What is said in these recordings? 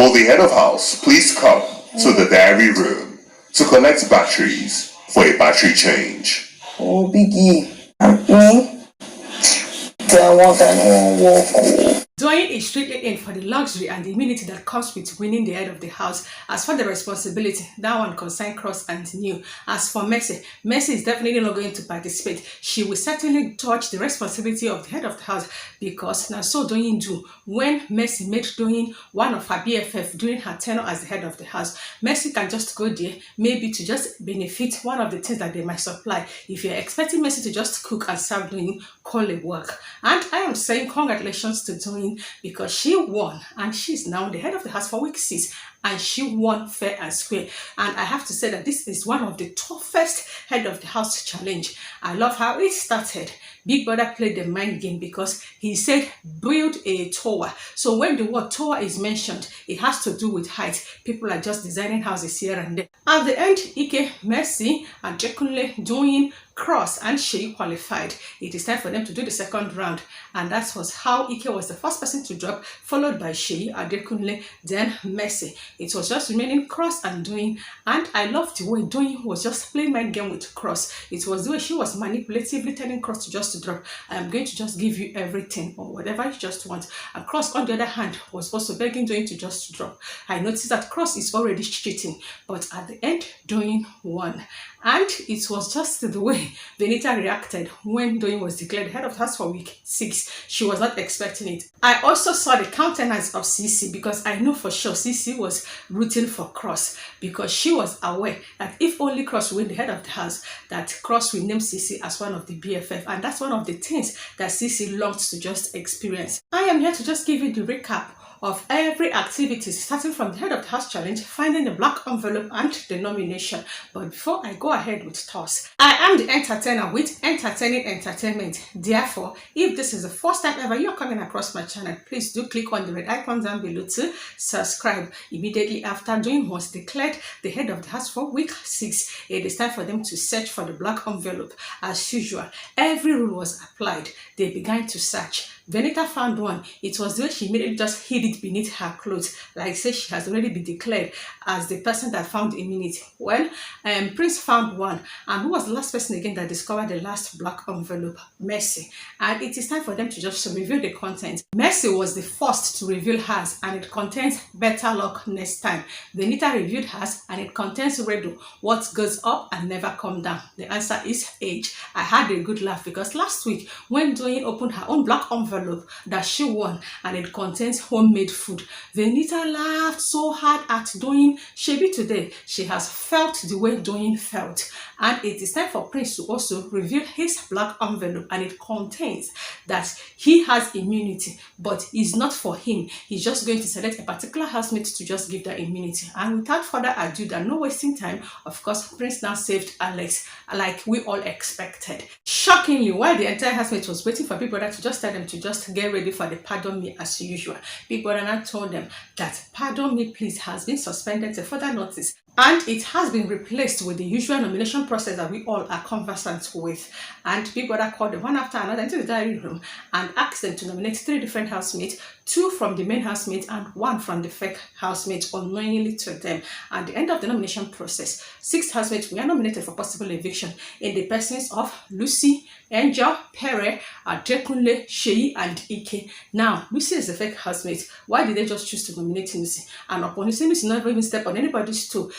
Will the head of house please come to the diary room to collect batteries for a battery change? Oh, Biggie, I want that walk. Doing is strictly in for the luxury and the immunity that comes with winning the head of the house. As for the responsibility, that one concerns Cross and New. As for Mercy, Mercy is definitely not going to participate. She will certainly touch the responsibility of the head of the house, because now so Doyin do when Mercy made Doyin one of her BFF during her tenure as the head of the house. Mercy can just go there, maybe to just benefit one of the things that they might supply. If you're expecting Mercy to just cook and serve Doyin, call it work. And I am saying congratulations to Doyin, because she won and she's now the head of the house for week 6, and she won fair and square. And I have to say that this is one of the toughest head of the house challenge. I love how it started. Big Brother played the mind game because he said build a tower. So when the word tower is mentioned, it has to do with height. People are just designing houses here and there. At the end, Ike, Mercy, and Jekunle Doyin, Cross, and Sheyi qualified. It is time for them to do the second round, and that was how Ike was the first person to drop, followed by Sheyi, Adekunle, then Mercy. It was just remaining Cross and Doyin, and I loved the way Doyin was just playing mind game with Cross. It was the way she was manipulatively telling Cross to just drop. I am going to just give you everything or whatever you just want. And Cross, on the other hand, was also begging Doyin to just drop. I noticed that Cross is already cheating, but at the end, Doyin won. And it was just the way VENITA reacted when Doyin was declared head of the house for week 6. She was not expecting it. I also saw the countenance of CEEC, because I know for sure CEEC was rooting for Cross, because she was aware that if only Cross win the head of the house, that Cross will name CEEC as one of the BFF, and that's one of the things that CEEC longs to just experience. I am here to just give you the recap of every activity, starting from the head of the house challenge, finding the black envelope, and the nomination. But before I go ahead with toss, I am the entertainer with entertaining entertainment. Therefore, if this is the first time ever you're coming across my channel, please do click on the red icon down below to subscribe. Immediately after Doyin was declared the head of the house for week 6, it is time for them to search for the black envelope. As usual, every rule was applied. They began to search. VENITA found one. It was the way she immediately just hid it beneath her clothes, like say she has already been declared as the person that found immunity. Well, Prince found one, and who was the last person again that discovered the last black envelope? Mercy. And it is time for them to just reveal the content. Mercy was the first to reveal hers, and it contains better luck next time. VENITA reviewed hers, and it contains Redo, what goes up and never come down. The answer is age. I had a good laugh because last week when Doyin opened her own black envelope that she won, and it contains homemade food, VENITA laughed so hard at Doyin. Shebi today she has felt the way Doyin felt, and it is time for Prince to also reveal his black envelope, and it contains that he has immunity, but it's not for him. He's just going to select a particular housemate to just give that immunity. And without further ado, and no wasting time, of course, Prince now saved Alex, like we all expected. Shockingly, while the entire housemate was waiting for Big Brother to just tell them to just get ready for the pardon me as usual, Big Brother now told them that pardon me please has been suspended to further notice, and it has been replaced with the usual nomination process that we all are conversant with. And Big Brother called them one after another into the diary room and asked them to nominate 3 different housemates, 2 from the main housemate and 1 from the fake housemate, unknowingly to them. At the end of the nomination process, 6 housemates were nominated for possible eviction in the persons of Lucy, Angel, Pere, Adekunle, Sheyi, and Ike. Now, Lucy is the fake housemate. Why did they just choose to nominate Lucy? And upon Lucy never even step on anybody's toe.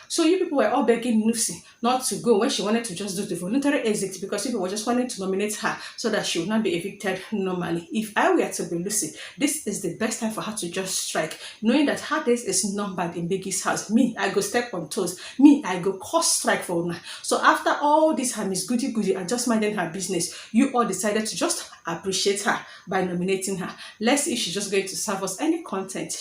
So you people were all begging Lucy not to go when she wanted to just do the voluntary exit, because people were just wanting to nominate her so that she would not be evicted normally. If I were to be Lucy, this is the best time for her to just strike, knowing that her days is numbered in Biggie's house. Me, I go step on toes. Me, I go cause strike for her. So after all this, her Miss Goody Goody and just minding her business, you all decided to just appreciate her by nominating her. Let's see if she's just going to serve us any content.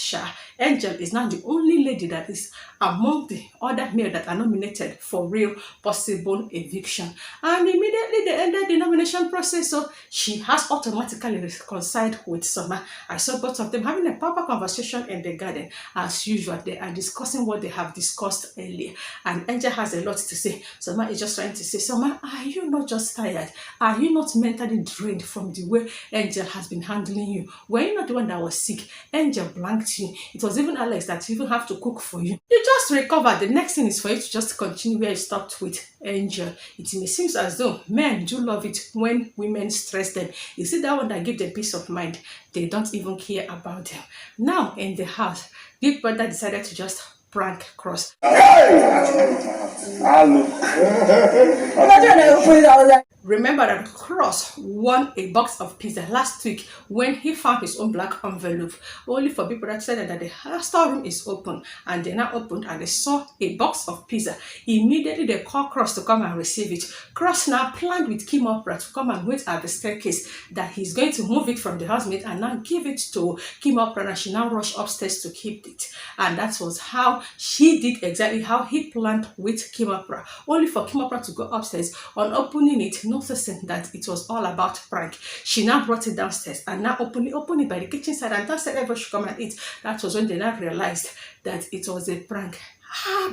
Angel is now the only lady that is among among the other males that are nominated for real possible eviction. And immediately they ended the nomination process, so she has automatically reconciled with SOMA. I saw both of them having a proper conversation in the garden. As usual, they are discussing what they have discussed earlier. And Angel has a lot to say. SOMA is just trying to say, SOMA, are you not just tired? Are you not mentally drained from the way Angel has been handling you? Were you not the one that was sick? Angel blanked you. It was even Alex that even have to cook for you. You just recovered. The next thing is for you to just continue where you stopped with Angel. It may seem as though men do love it when women stress them. You see that one that gives them peace of mind. They don't even care about them. Now in the house, Big Brother decided to just prank Cross. Remember that Cross won a box of pizza last week when he found his own black envelope. Only for people that said that the storeroom is open, and they now opened and they saw a box of pizza. Immediately they called Cross to come and receive it. Cross now planned with Kim Opera to come and wait at the staircase, that he's going to move it from the housemate and now give it to Kim Opera, and she now rushed upstairs to keep it. And that was how she did exactly how he planned with Kim Opera. Only for Kim Opera to go upstairs, on opening it, noticing that it was all about prank. She now brought it downstairs and now opened it by the kitchen side, and that's everybody should come and eat. That was when they now realized that it was a prank.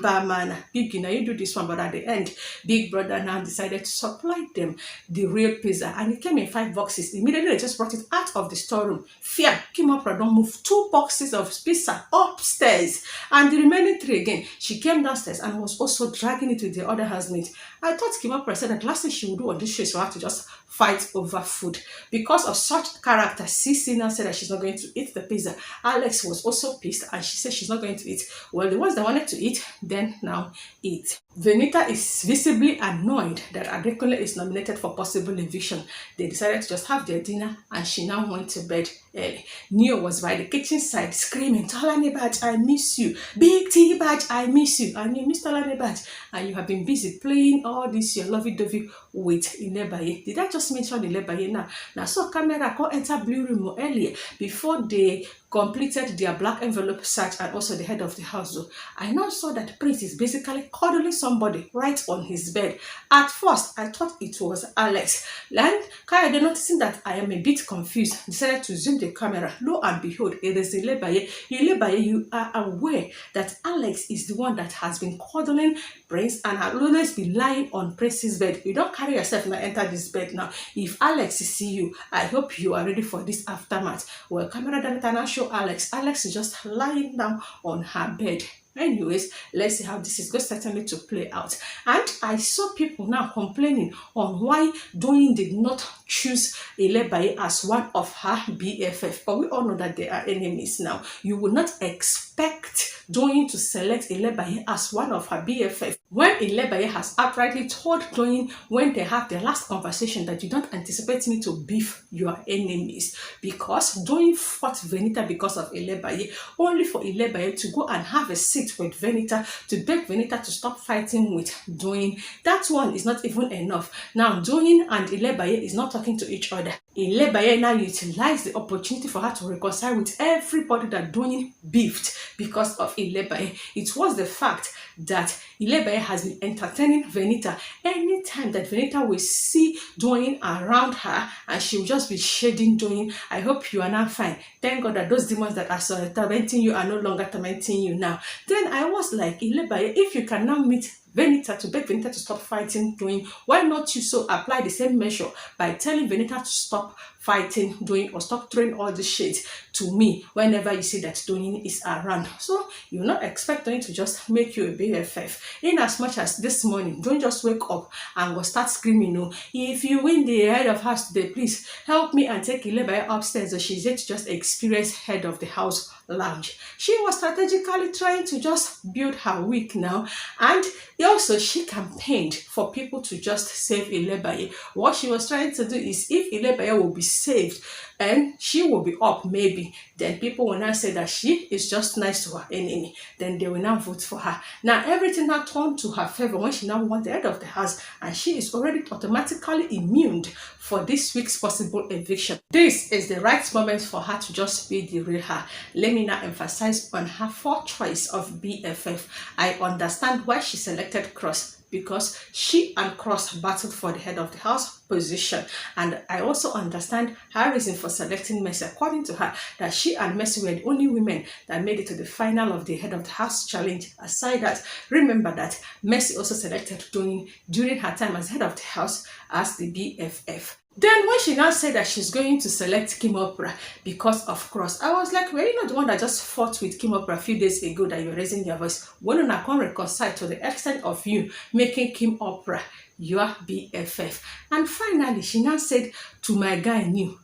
Man, Biggie, now you do this one, but at the end, Big Brother now decided to supply them the real pizza, and it came in 5 boxes. Immediately, they just brought it out of the storeroom. Fear, Kim Opera don't move 2 boxes of pizza upstairs, and the remaining 3 again. She came downstairs and was also dragging it with the other housemate. I thought Kim Opera said that last thing she would do on this show is for her to just fight over food. Because of such character, CEEC now said that she's not going to eat the pizza. Alex was also pissed, and she said she's not going to eat. Well, the ones that wanted to eat, then now eat. VENITA is visibly annoyed that Adekunle is nominated for possible eviction. They decided to just have their dinner, and she now went to bed early. Neo was by the kitchen side screaming, TOLANIBAJ, I miss you. Big T-Baj, I miss you. And you miss TOLANIBAJ. And you have been busy playing all this your lovey-dovey with ELEBAYE. Did I just mention ELEBAYE now? Now, so camera go enter blue room earlier before they completed their black envelope search, and also the head of the house. I now saw that Prince is basically cuddling somebody right on his bed. At first, I thought it was Alex. Then, Kayode, noticing that I am a bit confused, decided to zoom the camera. Lo and behold, it is ELEBAYE. ELEBAYE, you are aware that Alex is the one that has been cuddling Prince and has always been lying on Prince's bed. You don't carry yourself and enter this bed now. If Alex see you, I hope you are ready for this aftermath. Well, camera director now show Alex. Alex is just lying down on her bed. Anyways, let's see how this is going certainly to play out. And I saw people now complaining on why Doyin did not choose ELEBAYE as one of her BFF. But we all know that they are enemies now. You will not expect Doyin to select ELEBAYE as one of her BFF when ELEBAYE has outrightly told Doyin when they have their last conversation that you don't anticipate me to beef your enemies, because Doyin fought VENITA because of ELEBAYE, only for ELEBAYE to go and have a seat with VENITA to beg VENITA to stop fighting with Doyin. That one is not even enough. Now Doyin and ELEBAYE is not talking to each other. ELEBAYE now utilized the opportunity for her to reconcile with everybody that Doyin beefed because of ELEBAYE. It was the fact that ELEBAYE has been entertaining VENITA. Anytime that VENITA will see Doyin around her, and she will just be shading Doyin. I hope you are now fine. Thank God that those demons that are tormenting you are no longer tormenting you now. Then I was like, ELEBAYE, if you can now meet VENITA to beg VENITA to stop fighting Doyin, why not you so apply the same measure by telling VENITA to stop fighting Doyin or stop throwing all the shit to me whenever you see that Doyin is around? So you will not expect Doyin to just make you a BFF. In as much as this morning, Doyin just wake up and will start screaming, no, if you win the head of house today, please help me and take ELEBAYE upstairs, so she's yet to just experience head of the house lounge. She was strategically trying to just build her week now, and also she campaigned for people to just save ELEBAYE. What she was trying to do is, if ELEBAYE will be saved and she will be up maybe, then people will now say that she is just nice to her enemy, then they will now vote for her. Now everything now turned to her favor when she now won the head of the house, and she is already automatically immune for this week's possible eviction. This is the right moment for her to just be the real her. Let me VENITA emphasized on her fourth choice of BFF. I understand why she selected Cross, because she and Cross battled for the head of the house position, and I also understand her reason for selecting Mercy. According to her, that she and Mercy were the only women that made it to the final of the head of the house challenge. Aside that, remember that Mercy also selected Doyin during her time as head of the house as the BFF. Then when she now said that she's going to select Kim Opera because of Cross, I was like, well, you know the one that just fought with Kim Opera a few days ago that you're raising your voice? When I can't reconcile to the extent of you making Kim Opera your BFF. And finally, she now said to my guy New,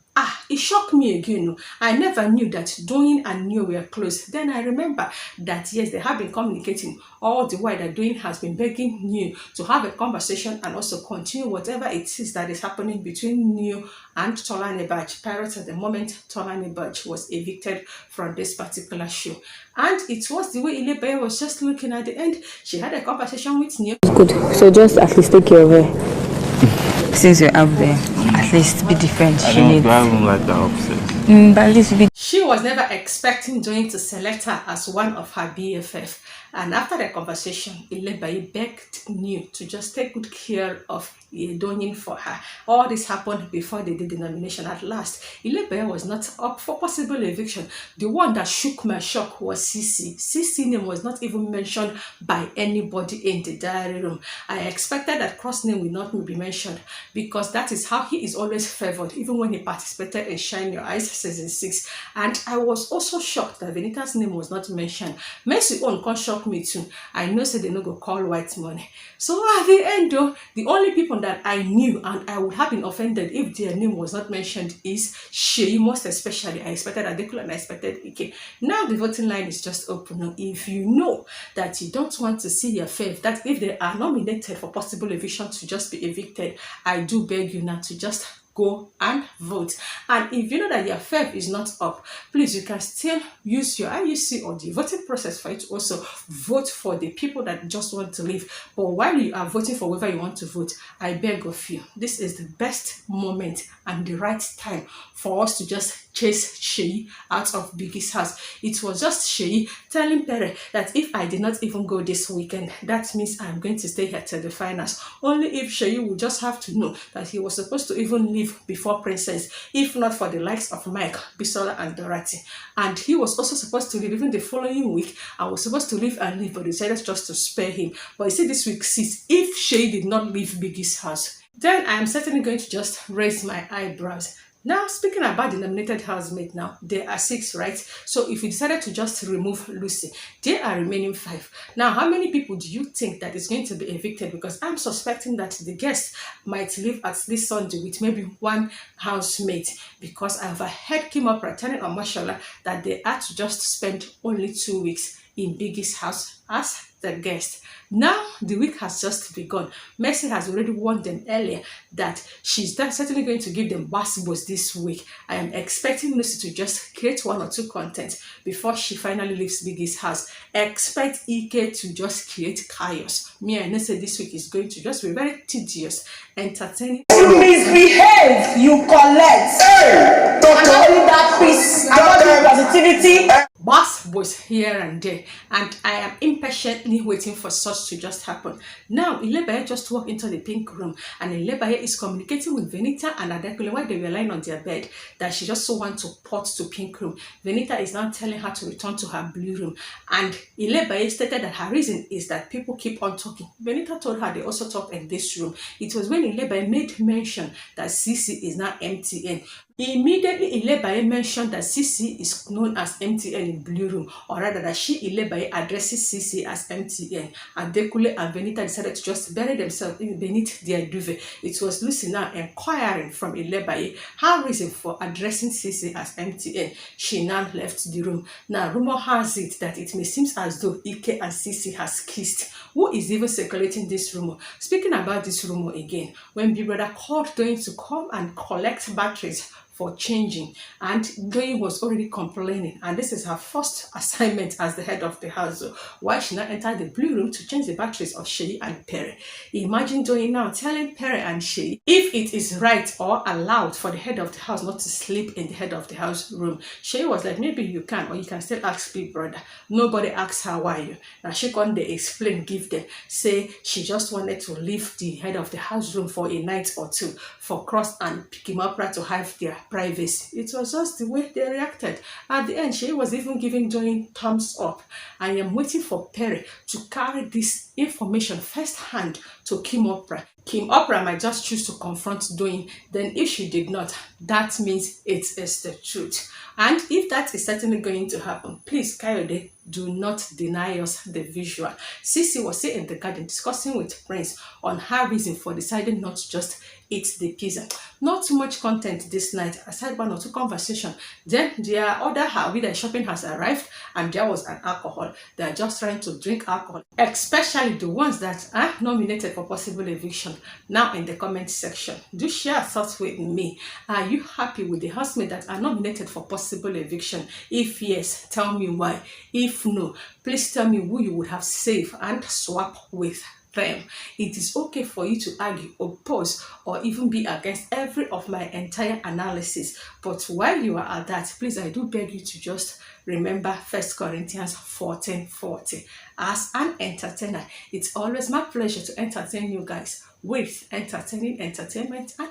it shocked me again. I never knew that Doyin and New were close. Then I remember that yes, they have been communicating all the while, that Doyin has been begging New to have a conversation and also continue whatever it is that is happening between New and TOLANIBAJ. Pere at the moment TOLANIBAJ was evicted from this particular show. And it was the way EVICTED was just looking at the end. She had a conversation with New. Good. So just at least take care of her. Since you're up there, at least be different. I don't like that upset. But at least be. She was never expecting Doyin to select her as one of her BFF. And after the conversation, EVICTED begged New to just take good care of Doyin for her. All this happened before they did the nomination. At last, EVICTED was not up for possible eviction. The one that shook my shock was CEEC. CEEC name was not even mentioned by anybody in the diary room. I expected that Cross name will not be mentioned, because that is how he is always favored, even when he participated in Shine Your Eyes season 6. And I was also shocked that VENITA's name was not mentioned. Mercy own can shock me too. I know say they no go call white money. So at the end though, the only people that I knew and I would have been offended if their name was not mentioned is Sheyi. Most especially, I expected Adekula and I expected Ike. Now the voting line is just open. Now, if you know that you don't want to see your fave, that if they are nominated for possible eviction to just be evicted, I do beg you now to just go and vote. And if you know that your fave is not up, please, you can still use your IUC or the voting process for it to also vote for the people that just want to leave. But while you are voting for whoever you want to vote, I beg of you, this is the best moment and the right time for us to just chase Sheyi out of Biggie's house. It was just Sheyi telling Pere that if I did not even go this weekend, that means I'm going to stay here till the finals. Only if Sheyi would just have to know that he was supposed to even leave before Princess, if not for the likes of Mike, Bisola and Dorothy. And he was also supposed to leave even the following week. I was supposed to leave and leave, but decided just to spare him. But you see, this week sees if Sheyi did not leave Biggie's house, then I am certainly going to just raise my eyebrows. Now, speaking about the nominated housemate now, there are 6, right? So if you decided to just remove Lucy, there are remaining 5. Now, how many people do you think that is going to be evicted? Because I'm suspecting that the guests might leave at least Sunday with maybe 1 housemate, because I've heard Kim Opera telling on Mashallah that they had to just spend only 2 weeks in Biggie's house as the guest. Now the week has just begun. Mercy has already warned them earlier that she's certainly going to give them basketballs this week. I am expecting Lucy to just create 1 or 2 content before she finally leaves Biggie's house. Expect Ike to just create chaos. Me and Nessa this week is going to just be very tedious, entertaining. You misbehave, you collect. Hey, I don't need that peace. I don't need positivity. Bass boys here and there, and I am impatiently waiting for such to just happen. Now, EVICTED just walked into the pink room, and EVICTED is communicating with VENITA and Adekule while they were lying on their bed that she just so wants to port to pink room. VENITA is now telling her to return to her blue room, and EVICTED stated that her reason is that people keep on talking. VENITA told her they also talk in this room. It was when EVICTED made mention that CEEC is now MTN. Immediately, EVICTED mentioned that CEEC is known as MTN in blue room, or rather that EVICTED addresses CEEC as MTN. And Adekule and VENITA decided to just bury themselves beneath their duvet. It was Lucy now inquiring from EVICTED her reason for addressing CEEC as MTN. She now left the room. Now, rumor has it that it may seem as though Ike and CEEC has kissed. Who is even circulating this rumor? Speaking about this rumor again, when Big Brother called Doyin to come and collect batteries for changing, and Doyin was already complaining, and this is her first assignment as the head of the house. So why she now entered the blue room to change the batteries of Seyi and Pere. Imagine Doyin now telling Pere and Seyi if it is right or allowed for the head of the house not to sleep in the head of the house room. Seyi was like, maybe you can, or you can still ask Big Brother. Nobody asked her why you. Now she can't explain, give them, say she just wanted to leave the head of the house room for a night or two for Cross and pick him up right to have their privacy. It was just the way they reacted. At the end, she was even giving Doyin thumbs up. I am waiting for Pere to carry this information firsthand to Kim Oprah. Kim Oprah might just choose to confront Doyin. Then if she did not, that means it is the truth. And if that is certainly going to happen, please, Kayode, do not deny us the visual. CeEC was sitting in the garden discussing with Prince on her reason for deciding not to just eat the pizza. Not too much content this night, aside one or two conversations. Then their other Harvey shopping has arrived, and there was an alcohol. They are just trying to drink alcohol, especially the ones that are nominated for possible eviction. Now in the comment section, do share thoughts with me. Are you happy with the housemates that are nominated for possible eviction? If yes, tell me why. If no, please tell me who you would have saved and swap with them. It is okay for you to argue, oppose, or even be against every of my entire analysis. But while you are at that, please, I do beg you to just remember 1 Corinthians 14:40. As an entertainer, it's always my pleasure to entertain you guys with entertaining entertainment and